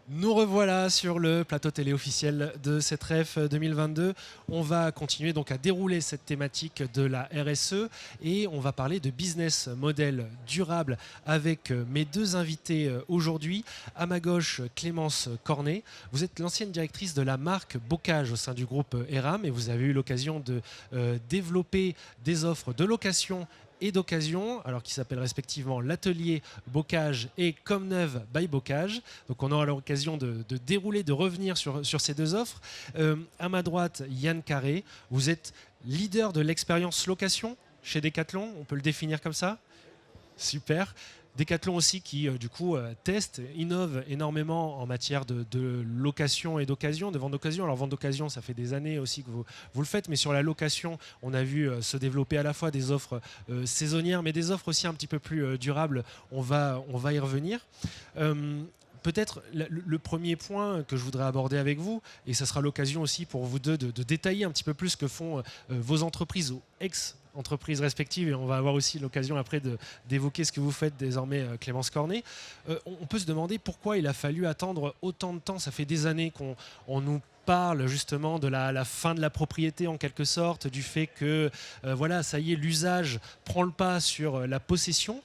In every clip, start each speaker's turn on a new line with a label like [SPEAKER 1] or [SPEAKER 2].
[SPEAKER 1] Nous revoilà sur le plateau télé officiel de cette REF 2022. On va continuer donc à dérouler cette thématique de la RSE et on va parler de business model durable avec mes deux invités aujourd'hui. À ma gauche, Clémence Cornet. Vous êtes l'ancienne directrice de la marque Bocage au sein du groupe ERAM et vous avez eu l'occasion de développer des offres de location et d'occasion, alors qui s'appellent respectivement l'atelier Bocage et Comme Neuve by Bocage. Donc on aura l'occasion de dérouler, de revenir sur ces deux offres. À ma droite, Yann Carré, vous êtes leader de l'expérience location chez Decathlon, on peut le définir comme ça ? Super. Decathlon aussi qui du coup teste, innove énormément en matière de location et d'occasion, de vente d'occasion. Alors vente d'occasion, ça fait des années aussi que vous le faites, mais sur la location, on a vu se développer à la fois des offres saisonnières, mais des offres aussi un petit peu plus durables. On va y revenir. Peut-être le premier point que je voudrais aborder avec vous, et ça sera l'occasion aussi pour vous deux de détailler un petit peu plus ce que font vos entreprises ou ex-entreprises respectives, et on va avoir aussi l'occasion après d'évoquer ce que vous faites désormais, Clémence Cornet. On peut se demander pourquoi il a fallu attendre autant de temps. Ça fait des années qu'on nous parle justement de la fin de la propriété en quelque sorte, du fait que voilà, ça y est, l'usage prend le pas sur la possession.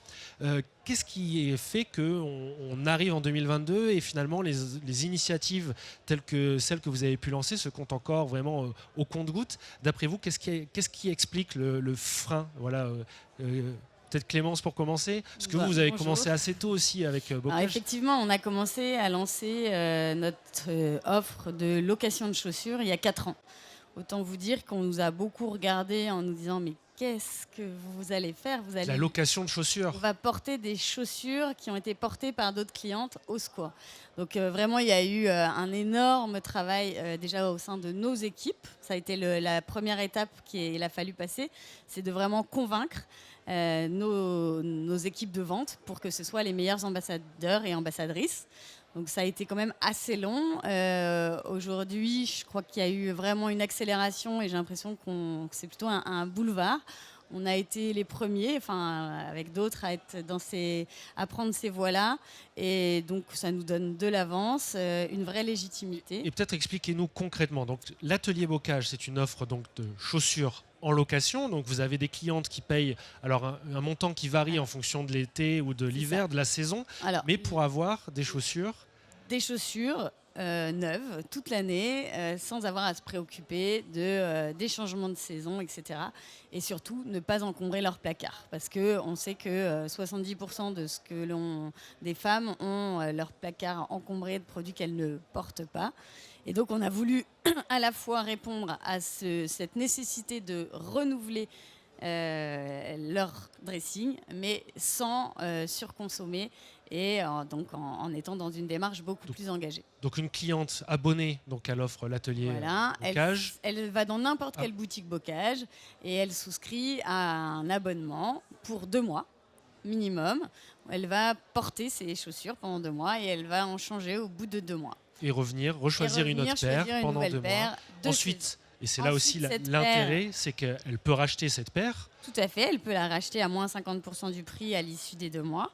[SPEAKER 1] Qu'est-ce qui fait qu'on arrive en 2022 et finalement les initiatives telles que celles que vous avez pu lancer se comptent encore vraiment au compte-gouttes? D'après vous, qu'est-ce qui explique le frein? Voilà, peut-être Clémence pour commencer, parce que vous avez commencé assez tôt aussi avec Bocage.
[SPEAKER 2] Alors effectivement, on a commencé à lancer notre offre de location de chaussures il y a 4 ans. Autant vous dire qu'on nous a beaucoup regardé en nous disant mais qu'est-ce que vous allez faire?
[SPEAKER 1] La location de chaussures.
[SPEAKER 2] On va porter des chaussures qui ont été portées par d'autres clientes au squat. Donc vraiment, il y a eu un énorme travail déjà au sein de nos équipes. Ça a été la première étape qu'il a fallu passer, c'est de vraiment convaincre nos équipes de vente pour que ce soit les meilleurs ambassadeurs et ambassadrices. Donc ça a été quand même assez long. Aujourd'hui, je crois qu'il y a eu vraiment une accélération et j'ai l'impression que c'est plutôt un boulevard. On a été les premiers, enfin avec d'autres, à prendre ces voies-là. Et donc ça nous donne de l'avance, une vraie légitimité.
[SPEAKER 1] Et peut-être expliquez-nous concrètement. Donc l'atelier Bocage, c'est une offre donc de chaussures en location. Donc vous avez des clientes qui payent alors un montant qui varie en fonction de l'été ou de l'hiver, de la saison.
[SPEAKER 2] Alors,
[SPEAKER 1] mais pour avoir des chaussures
[SPEAKER 2] neuves toute l'année, sans avoir à se préoccuper des changements de saison, etc. Et surtout, ne pas encombrer leur placard. Parce qu'on sait que 70% des femmes ont leur placard encombré de produits qu'elles ne portent pas. Et donc, on a voulu à la fois répondre à cette nécessité de renouveler leur dressing, mais sans surconsommer et donc en étant dans une démarche beaucoup plus engagée.
[SPEAKER 1] Donc une cliente abonnée donc à l'offre l'atelier Bocage.
[SPEAKER 2] Elle va dans n'importe quelle boutique Bocage et elle souscrit à un abonnement pour 2 mois minimum. Elle va porter ses chaussures pendant 2 mois et elle va en changer au bout de 2 mois.
[SPEAKER 1] Et rechoisir une autre paire pendant 2 mois. Ensuite, et c'est là aussi l'intérêt, c'est qu'elle peut racheter cette paire.
[SPEAKER 2] Tout à fait, elle peut la racheter à moins 50% du prix à l'issue des 2 mois.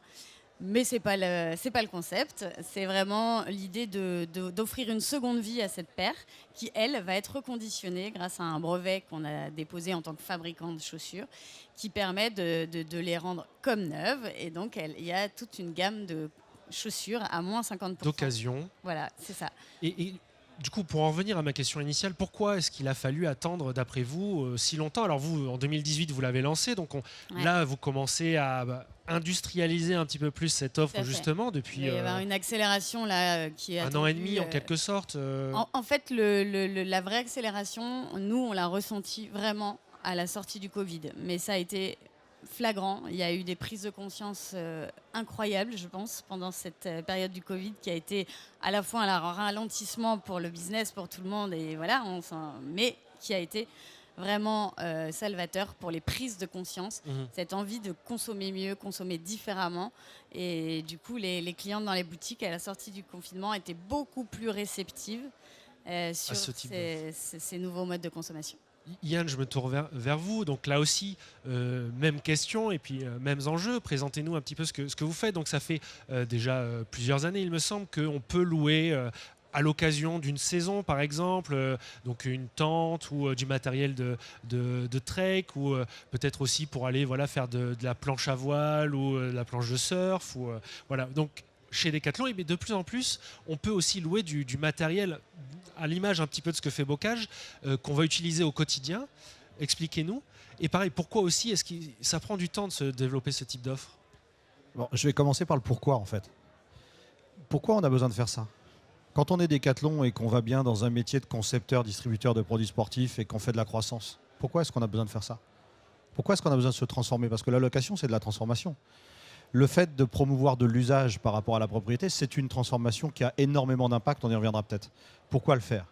[SPEAKER 2] Mais c'est pas le concept. C'est vraiment l'idée d'offrir une seconde vie à cette paire qui, elle, va être reconditionnée grâce à un brevet qu'on a déposé en tant que fabricant de chaussures qui permet de les rendre comme neuves. Et donc, il y a toute une gamme de chaussures à moins 50%.
[SPEAKER 1] D'occasion.
[SPEAKER 2] Voilà, c'est ça.
[SPEAKER 1] Et du coup, pour en revenir à ma question initiale, pourquoi est-ce qu'il a fallu attendre, d'après vous, si longtemps? Alors vous, en 2018, vous l'avez lancé, donc là, vous commencez à industrialiser un petit peu plus cette offre, justement, depuis...
[SPEAKER 2] Il y a une accélération là qui est
[SPEAKER 1] un an et demi, en quelque sorte.
[SPEAKER 2] En fait, la vraie accélération, nous, on l'a ressentie vraiment à la sortie du Covid. Mais ça a été flagrant. Il y a eu des prises de conscience incroyables, je pense, pendant cette période du Covid qui a été à la fois un ralentissement pour le business, pour tout le monde, et voilà, mais qui a été vraiment salvateur pour les prises de conscience, cette envie de consommer mieux, consommer différemment. Et du coup, les clientes dans les boutiques à la sortie du confinement étaient beaucoup plus réceptives sur ces nouveaux modes de consommation.
[SPEAKER 1] Yann, je me tourne vers vous. Donc là aussi, même question et puis mêmes enjeux. Présentez-nous un petit peu ce que vous faites. Donc ça fait déjà plusieurs années, il me semble, qu'on peut louer à l'occasion d'une saison, par exemple, donc une tente ou du matériel de trek, ou peut-être aussi pour aller faire de la planche à voile ou de la planche de surf. Voilà. Donc chez Decathlon, mais de plus en plus, on peut aussi louer du matériel à l'image un petit peu de ce que fait Bocage, qu'on va utiliser au quotidien. Expliquez-nous. Et pareil, pourquoi aussi est-ce que ça prend du temps de se développer ce type d'offre?
[SPEAKER 3] Bon, je vais commencer par le pourquoi en fait. Pourquoi on a besoin de faire ça? Quand on est Decathlon et qu'on va bien dans un métier de concepteur, distributeur de produits sportifs et qu'on fait de la croissance, pourquoi est-ce qu'on a besoin de faire ça? Pourquoi est-ce qu'on a besoin de se transformer? Parce que la location, c'est de la transformation. Le fait de promouvoir de l'usage par rapport à la propriété, c'est une transformation qui a énormément d'impact, on y reviendra peut-être. Pourquoi le faire?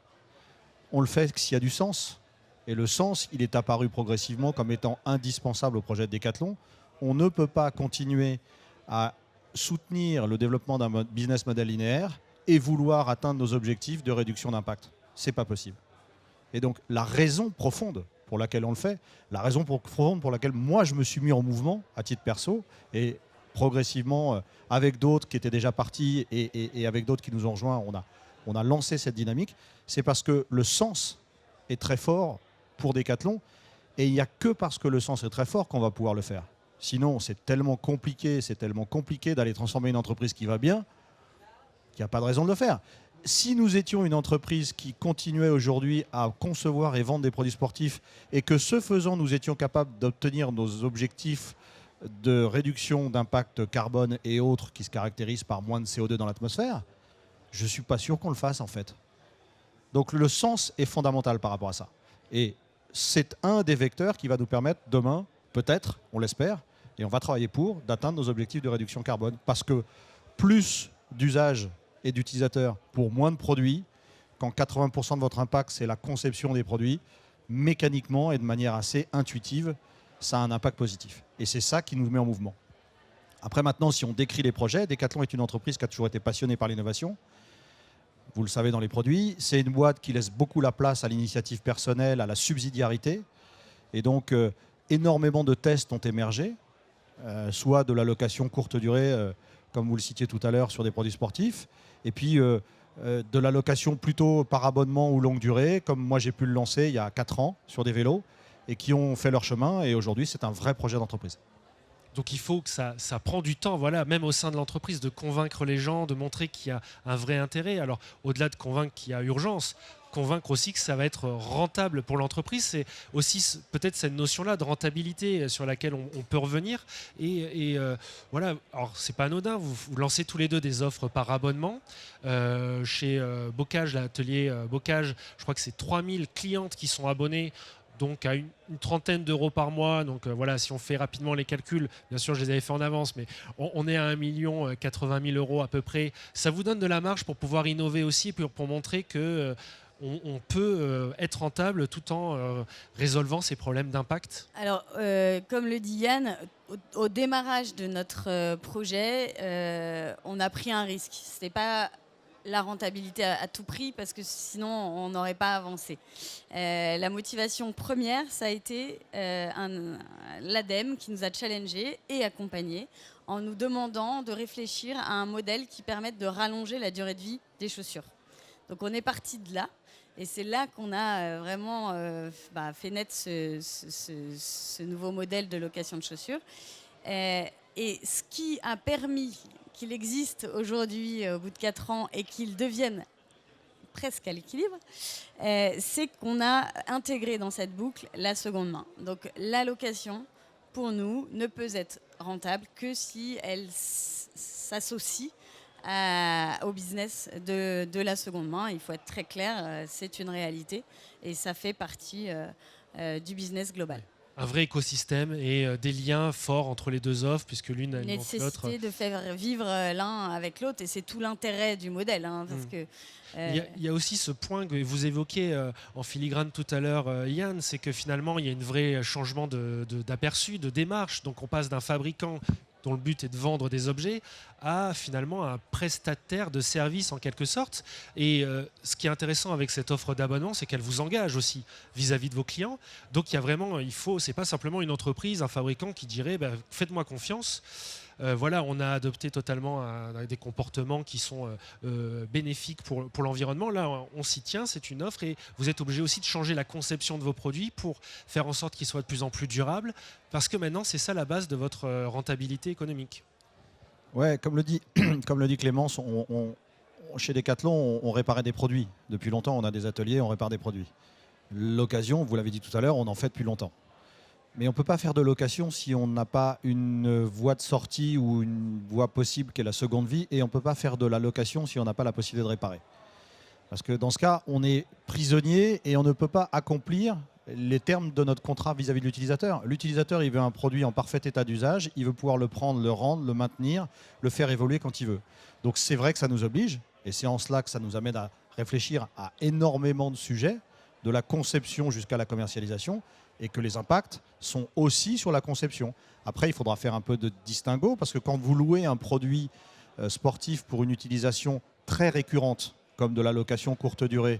[SPEAKER 3] On le fait s'il y a du sens. Et le sens, il est apparu progressivement comme étant indispensable au projet de Decathlon. On ne peut pas continuer à soutenir le développement d'un business model linéaire et vouloir atteindre nos objectifs de réduction d'impact. C'est pas possible. Et donc la raison profonde pour laquelle on le fait, la raison profonde pour laquelle moi je me suis mis en mouvement à titre perso, et progressivement avec d'autres qui étaient déjà partis et avec d'autres qui nous ont rejoints, on a lancé cette dynamique, c'est parce que le sens est très fort pour Decathlon, et il n'y a que parce que le sens est très fort qu'on va pouvoir le faire. Sinon, c'est tellement compliqué d'aller transformer une entreprise qui va bien qu'il n'y a pas de raison de le faire. Si nous étions une entreprise qui continuait aujourd'hui à concevoir et vendre des produits sportifs et que ce faisant, nous étions capables d'obtenir nos objectifs de réduction d'impact carbone et autres qui se caractérisent par moins de CO2 dans l'atmosphère, je ne suis pas sûr qu'on le fasse en fait. Donc le sens est fondamental par rapport à ça. Et c'est un des vecteurs qui va nous permettre demain, peut-être, on l'espère, et on va travailler pour, d'atteindre nos objectifs de réduction carbone. Parce que plus d'usage et d'utilisateurs pour moins de produits, quand 80% de votre impact, c'est la conception des produits, mécaniquement et de manière assez intuitive, ça a un impact positif. Et c'est ça qui nous met en mouvement. Après, maintenant, si on décrit les projets, Decathlon est une entreprise qui a toujours été passionnée par l'innovation. Vous le savez dans les produits. C'est une boîte qui laisse beaucoup la place à l'initiative personnelle, à la subsidiarité. Et donc, énormément de tests ont émergé, soit de la location courte durée, comme vous le citiez tout à l'heure, sur des produits sportifs, et puis de la location plutôt par abonnement ou longue durée, comme moi j'ai pu le lancer il y a 4 ans sur des vélos, et qui ont fait leur chemin, et aujourd'hui c'est un vrai projet d'entreprise.
[SPEAKER 1] Donc il faut que ça prend du temps, voilà, même au sein de l'entreprise, de convaincre les gens, de montrer qu'il y a un vrai intérêt. Alors au-delà de convaincre qu'il y a urgence, convaincre aussi que ça va être rentable pour l'entreprise. C'est aussi peut-être cette notion-là de rentabilité sur laquelle on peut revenir. Et voilà, alors c'est pas anodin, vous lancez tous les deux des offres par abonnement. Chez Bocage, l'atelier Bocage, je crois que c'est 3000 clientes qui sont abonnées, donc à une trentaine d'euros par mois. Donc voilà, si on fait rapidement les calculs, bien sûr je les avais fait en avance, mais on est à 1 80 000 € à peu près. Ça vous donne de la marge pour pouvoir innover aussi, pour montrer que on peut être rentable tout en résolvant ces problèmes d'impact.
[SPEAKER 2] Alors, comme le dit Yann, au démarrage de notre projet, on a pris un risque. Ce n'était pas la rentabilité à tout prix, parce que sinon on n'aurait pas avancé. La motivation première, ça a été l'ADEME qui nous a challengés et accompagnés en nous demandant de réfléchir à un modèle qui permette de rallonger la durée de vie des chaussures. Donc on est parti de là, et c'est là qu'on a vraiment fait naître ce nouveau modèle de location de chaussures. Et ce qui a permis qu'il existe aujourd'hui au bout de 4 ans et qu'il devienne presque à l'équilibre, c'est qu'on a intégré dans cette boucle la seconde main. Donc la location, pour nous, ne peut être rentable que si elle s'associe au business de la seconde main. Il faut être très clair, c'est une réalité et ça fait partie du business global.
[SPEAKER 1] Un vrai écosystème et des liens forts entre les deux offres, puisque l'une alimente l'autre.
[SPEAKER 2] Nécessité de faire vivre l'un avec l'autre, et c'est tout l'intérêt du modèle. Parce que,
[SPEAKER 1] il y a aussi ce point que vous évoquez en filigrane tout à l'heure, Yann, c'est que finalement il y a un vrai changement d'aperçu, de démarche. Donc on passe d'un fabricant dont le but est de vendre des objets, à finalement un prestataire de services en quelque sorte. Et ce qui est intéressant avec cette offre d'abonnement, c'est qu'elle vous engage aussi vis-à-vis de vos clients. Donc il y a vraiment, c'est pas simplement une entreprise, un fabricant qui dirait faites-moi confiance. Voilà, on a adopté totalement des comportements qui sont bénéfiques pour l'environnement. Là, on s'y tient, c'est une offre et vous êtes obligé aussi de changer la conception de vos produits pour faire en sorte qu'ils soient de plus en plus durables parce que maintenant, c'est ça la base de votre rentabilité économique.
[SPEAKER 3] Ouais, comme le dit Clémence, chez Decathlon, on réparait des produits. Depuis longtemps, on a des ateliers, on répare des produits. L'occasion, vous l'avez dit tout à l'heure, on en fait depuis longtemps. Mais on ne peut pas faire de location si on n'a pas une voie de sortie ou une voie possible qui est la seconde vie. Et on ne peut pas faire de la location si on n'a pas la possibilité de réparer. Parce que dans ce cas, on est prisonnier et on ne peut pas accomplir les termes de notre contrat vis-à-vis de l'utilisateur. L'utilisateur, il veut un produit en parfait état d'usage. Il veut pouvoir le prendre, le rendre, le maintenir, le faire évoluer quand il veut. Donc c'est vrai que ça nous oblige. Et c'est en cela que ça nous amène à réfléchir à énormément de sujets, de la conception jusqu'à la commercialisation, et que les impacts sont aussi sur la conception. Après, il faudra faire un peu de distinguo, parce que quand vous louez un produit sportif pour une utilisation très récurrente, comme de la location courte durée,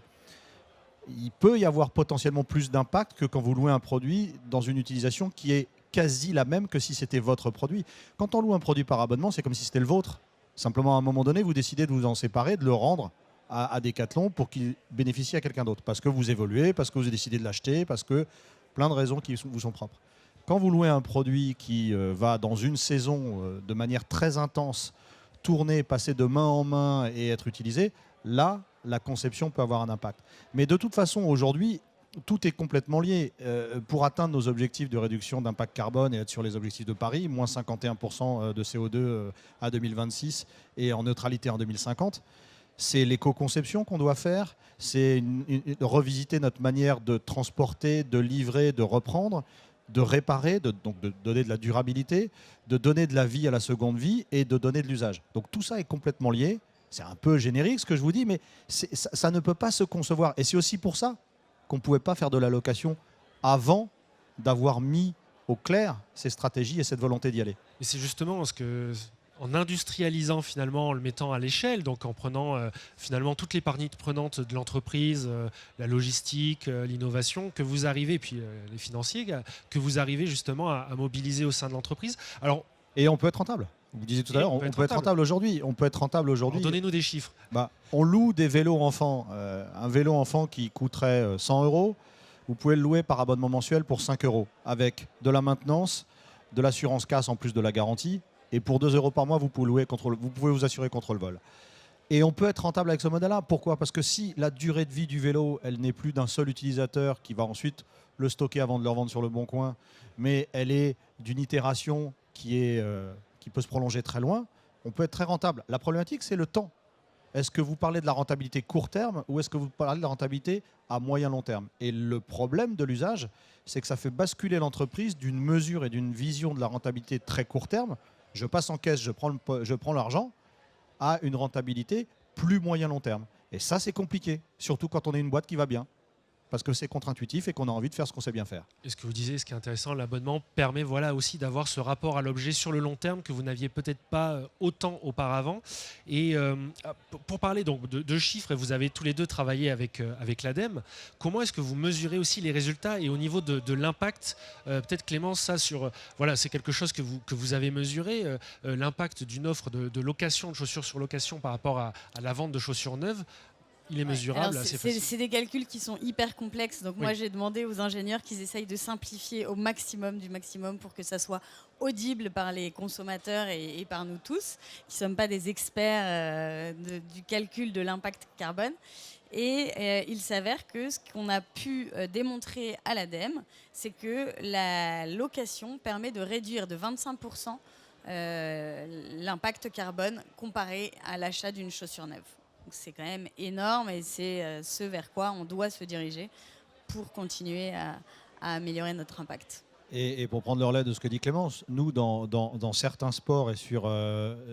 [SPEAKER 3] il peut y avoir potentiellement plus d'impact que quand vous louez un produit dans une utilisation qui est quasi la même que si c'était votre produit. Quand on loue un produit par abonnement, c'est comme si c'était le vôtre. Simplement, à un moment donné, vous décidez de vous en séparer, de le rendre à Decathlon pour qu'il bénéficie à quelqu'un d'autre. Parce que vous évoluez, parce que vous avez décidé de l'acheter, parce que plein de raisons qui vous sont propres. Quand vous louez un produit qui va dans une saison de manière très intense, tourner, passer de main en main et être utilisé, là, la conception peut avoir un impact. Mais de toute façon, aujourd'hui, tout est complètement lié. Pour atteindre nos objectifs de réduction d'impact carbone et être sur les objectifs de Paris, moins 51% de CO2 à 2026 et en neutralité en 2050, c'est l'éco-conception qu'on doit faire, c'est revisiter notre manière de transporter, de livrer, de reprendre, de réparer, donc de donner de la durabilité, de donner de la vie à la seconde vie et de donner de l'usage. Donc tout ça est complètement lié. C'est un peu générique ce que je vous dis, mais ça ne peut pas se concevoir. Et c'est aussi pour ça qu'on ne pouvait pas faire de la location avant d'avoir mis au clair ces stratégies et cette volonté d'y aller.
[SPEAKER 1] Et c'est justement parce que en industrialisant finalement, en le mettant à l'échelle, donc en prenant finalement toutes les parties prenantes de l'entreprise, la logistique, l'innovation, que vous arrivez, et puis les financiers, que vous arrivez justement à mobiliser au sein de l'entreprise. Alors,
[SPEAKER 3] et on peut être rentable. Vous disiez tout à l'heure, on peut être rentable aujourd'hui. On peut être rentable aujourd'hui.
[SPEAKER 1] Donnez-nous des chiffres.
[SPEAKER 3] On loue des vélos enfants. Un vélo enfant qui coûterait 100 €, vous pouvez le louer par abonnement mensuel pour 5 €, avec de la maintenance, de l'assurance casse en plus de la garantie. Et pour 2 € par mois, vous pouvez vous assurer contre le vol. Et on peut être rentable avec ce modèle-là. Pourquoi ? Parce que si la durée de vie du vélo, elle n'est plus d'un seul utilisateur qui va ensuite le stocker avant de le revendre sur le bon coin, mais elle est d'une itération qui peut se prolonger très loin, on peut être très rentable. La problématique, c'est le temps. Est-ce que vous parlez de la rentabilité court terme ou est-ce que vous parlez de la rentabilité à moyen long terme ? Et le problème de l'usage, c'est que ça fait basculer l'entreprise d'une mesure et d'une vision de la rentabilité très court terme. Je passe en caisse, je prends l'argent, à une rentabilité plus moyen long terme. Et ça, c'est compliqué, surtout quand on est une boîte qui va bien. Parce que c'est contre-intuitif et qu'on a envie de faire ce qu'on sait bien faire.
[SPEAKER 1] Et ce que vous disiez, ce qui est intéressant, l'abonnement permet aussi d'avoir ce rapport à l'objet sur le long terme que vous n'aviez peut-être pas autant auparavant. Et pour parler donc de chiffres, et vous avez tous les deux travaillé avec l'ADEME, comment est-ce que vous mesurez aussi les résultats et au niveau de l'impact, peut-être Clémence, ça c'est quelque chose que vous avez mesuré, l'impact d'une offre de location de chaussures sur location par rapport à la vente de chaussures neuves. Il est mesurable, assez facile.
[SPEAKER 2] C'est des calculs qui sont hyper complexes. Donc moi, j'ai demandé aux ingénieurs qu'ils essayent de simplifier au maximum du maximum pour que ça soit audible par les consommateurs et par nous tous, qui ne sommes pas des experts du calcul de l'impact carbone. Et il s'avère que ce qu'on a pu démontrer à l'ADEME, c'est que la location permet de réduire de 25% l'impact carbone comparé à l'achat d'une chaussure neuve. C'est quand même énorme et c'est ce vers quoi on doit se diriger pour continuer à améliorer notre impact.
[SPEAKER 3] Et pour prendre le relais de ce que dit Clémence, nous, dans certains sports et sur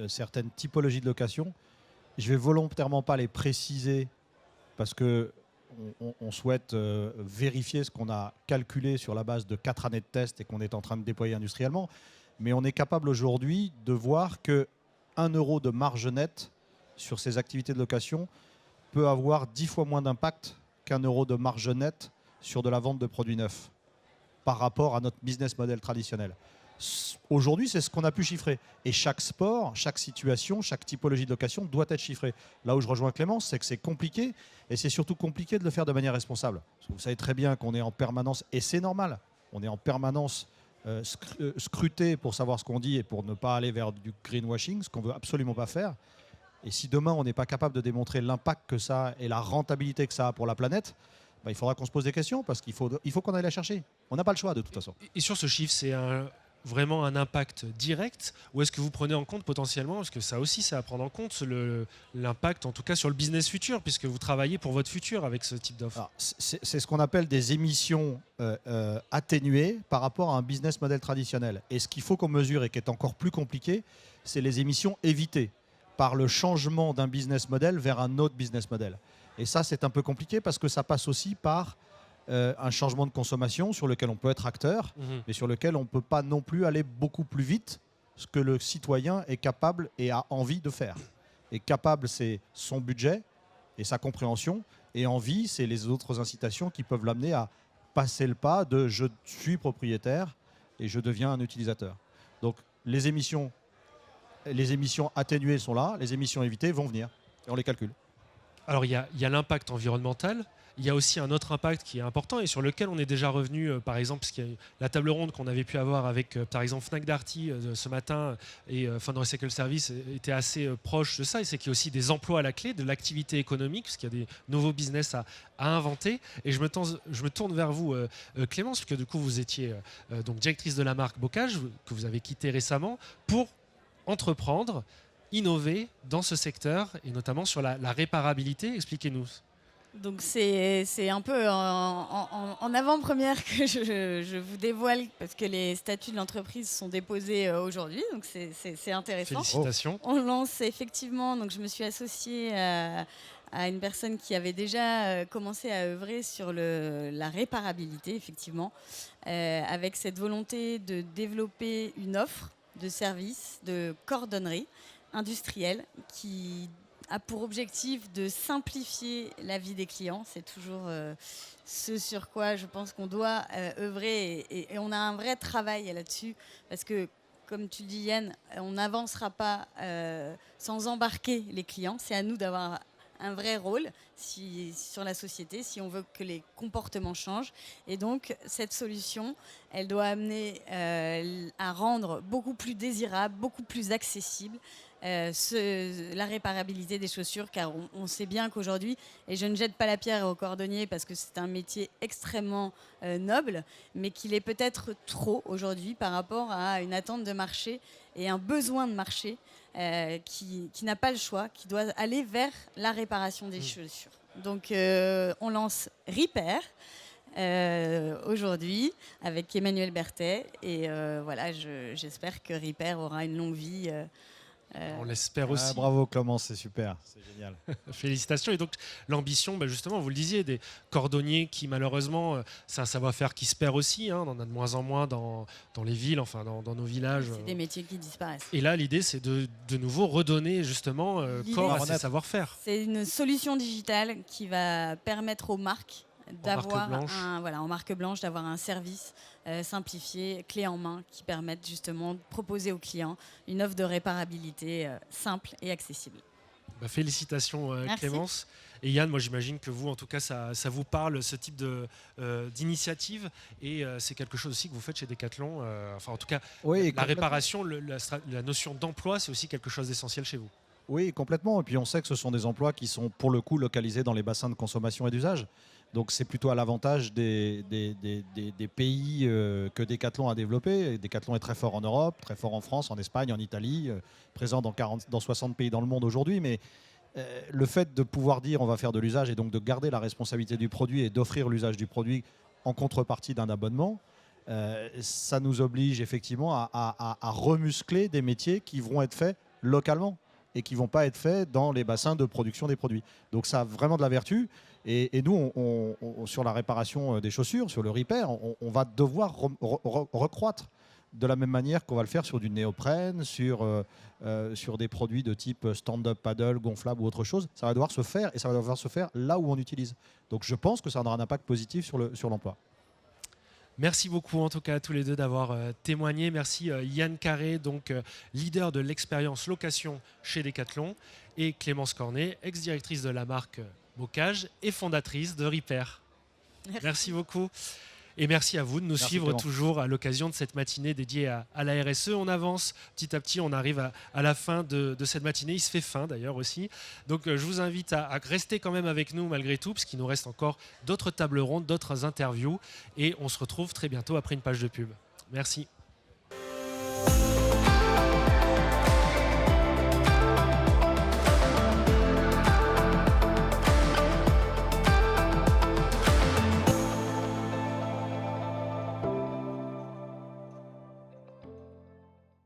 [SPEAKER 3] certaines typologies de location, je vais volontairement pas les préciser parce qu'on souhaite vérifier ce qu'on a calculé sur la base de 4 années de test et qu'on est en train de déployer industriellement. Mais on est capable aujourd'hui de voir que 1 euro de marge nette sur ces activités de location peut avoir 10 fois moins d'impact qu'1 euro de marge nette sur de la vente de produits neufs par rapport à notre business model traditionnel. Aujourd'hui, c'est ce qu'on a pu chiffrer. Et chaque sport, chaque situation, chaque typologie de location doit être chiffrée. Là où je rejoins Clémence, c'est que c'est compliqué, et c'est surtout compliqué de le faire de manière responsable. Parce que vous savez très bien qu'on est en permanence, et c'est normal, on est en permanence scruté pour savoir ce qu'on dit et pour ne pas aller vers du greenwashing, ce qu'on ne veut absolument pas faire. Et si demain, on n'est pas capable de démontrer l'impact que ça a et la rentabilité que ça a pour la planète, il faudra qu'on se pose des questions, parce qu'il faut qu'on aille la chercher. On n'a pas le choix, de toute façon.
[SPEAKER 1] Et sur ce chiffre, c'est vraiment un impact direct, ou est-ce que vous prenez en compte potentiellement, parce que ça aussi c'est à prendre en compte, l'impact en tout cas sur le business futur, puisque vous travaillez pour votre futur avec ce type d'offre?
[SPEAKER 3] C'est ce qu'on appelle des émissions atténuées par rapport à un business model traditionnel. Et ce qu'il faut qu'on mesure et qui est encore plus compliqué, c'est les émissions évitées par le changement d'un business model vers un autre business model. Et ça, c'est un peu compliqué parce que ça passe aussi par un changement de consommation sur lequel on peut être acteur, mais sur lequel on ne peut pas non plus aller beaucoup plus vite ce que le citoyen est capable et a envie de faire. Et capable, c'est son budget et sa compréhension, et envie, c'est les autres incitations qui peuvent l'amener à passer le pas de je suis propriétaire et je deviens un utilisateur. Donc les émissions atténuées sont là, les émissions évitées vont venir, et on les calcule.
[SPEAKER 1] Alors il y a l'impact environnemental, il y a aussi un autre impact qui est important et sur lequel on est déjà revenu, par exemple, parce qu'il y a la table ronde qu'on avait pu avoir avec, par exemple, Fnac Darty ce matin et Fund Recycle Service était assez proche de ça, et c'est qu'il y a aussi des emplois à la clé, de l'activité économique, parce qu'il y a des nouveaux business à inventer. Et je me tourne vers vous, Clémence, parce que du coup, vous étiez donc directrice de la marque Bocage, que vous avez quitté récemment, pour entreprendre, innover dans ce secteur, et notamment sur la réparabilité. Expliquez-nous.
[SPEAKER 2] Donc c'est un peu en avant-première que je vous dévoile, parce que les statuts de l'entreprise sont déposés aujourd'hui, donc c'est intéressant.
[SPEAKER 1] Félicitations.
[SPEAKER 2] On lance effectivement, donc je me suis associée à une personne qui avait déjà commencé à œuvrer sur la réparabilité, effectivement, avec cette volonté de développer une offre de services, de cordonnerie industrielle qui a pour objectif de simplifier la vie des clients. C'est toujours ce sur quoi je pense qu'on doit œuvrer, et on a un vrai travail là-dessus, parce que, comme tu dis, Yann, on n'avancera pas sans embarquer les clients. C'est à nous d'avoir un vrai rôle sur la société, si on veut que les comportements changent. Et donc, cette solution, elle doit amener à rendre beaucoup plus désirable, beaucoup plus accessible la réparabilité des chaussures, car on sait bien qu'aujourd'hui, et je ne jette pas la pierre aux cordonniers parce que c'est un métier extrêmement noble, mais qu'il est peut-être trop aujourd'hui par rapport à une attente de marché et un besoin de marché qui n'a pas le choix, qui doit aller vers la réparation des chaussures. Donc on lance Repair aujourd'hui avec Emmanuel Berthet, et voilà, j'espère que Repair aura une longue vie.
[SPEAKER 1] On l'espère aussi.
[SPEAKER 3] Bravo Clémence, c'est super, c'est génial.
[SPEAKER 1] Félicitations. Et donc l'ambition, justement, vous le disiez, des cordonniers qui malheureusement, c'est un savoir-faire qui se perd aussi, on en a de moins en moins dans les villes, enfin dans nos villages.
[SPEAKER 2] C'est des métiers qui disparaissent.
[SPEAKER 1] Et là, l'idée, c'est de nouveau redonner justement corps à ces savoir-faire.
[SPEAKER 2] C'est une solution digitale qui va permettre aux marques d'avoir en marque blanche, d'avoir un service simplifié, clé en main, qui permette justement de proposer aux clients une offre de réparabilité simple et accessible.
[SPEAKER 1] Félicitations Clémence. Et Yann, moi j'imagine que vous, en tout cas, ça vous parle, ce type d'initiative, et c'est quelque chose aussi que vous faites chez Decathlon. En tout cas, oui, la réparation, la notion d'emploi, c'est aussi quelque chose d'essentiel chez vous.
[SPEAKER 3] Oui, complètement. Et puis on sait que ce sont des emplois qui sont pour le coup localisés dans les bassins de consommation et d'usage. Donc c'est plutôt à l'avantage des pays que Decathlon a développé. Decathlon est très fort en Europe, très fort en France, en Espagne, en Italie, présent dans 60 pays dans le monde aujourd'hui. Mais le fait de pouvoir dire on va faire de l'usage, et donc de garder la responsabilité du produit et d'offrir l'usage du produit en contrepartie d'un abonnement, ça nous oblige effectivement à remuscler des métiers qui vont être faits localement et qui ne vont pas être faits dans les bassins de production des produits. Donc ça a vraiment de la vertu. Et nous, sur la réparation des chaussures, sur le repair, on va devoir recroître de la même manière qu'on va le faire sur du néoprène, sur des produits de type stand-up paddle, gonflable ou autre chose. Ça va devoir se faire et ça va devoir se faire là où on utilise. Donc je pense que ça aura un impact positif sur l'emploi.
[SPEAKER 1] Merci beaucoup en tout cas à tous les deux d'avoir témoigné. Merci Yann Carré, donc leader de l'expérience location chez Decathlon, et Clémence Cornet, ex-directrice de la marque Bocage et fondatrice de Repair. Merci beaucoup. Et merci à vous de nous suivre
[SPEAKER 3] Clément.
[SPEAKER 1] toujours à l'occasion de cette matinée dédiée à la RSE. On avance petit à petit, on arrive à la fin de cette matinée. Il se fait fin d'ailleurs aussi. Donc je vous invite à rester quand même avec nous malgré tout, parce qu'il nous reste encore d'autres tables rondes, d'autres interviews. Et on se retrouve très bientôt après une page de pub. Merci.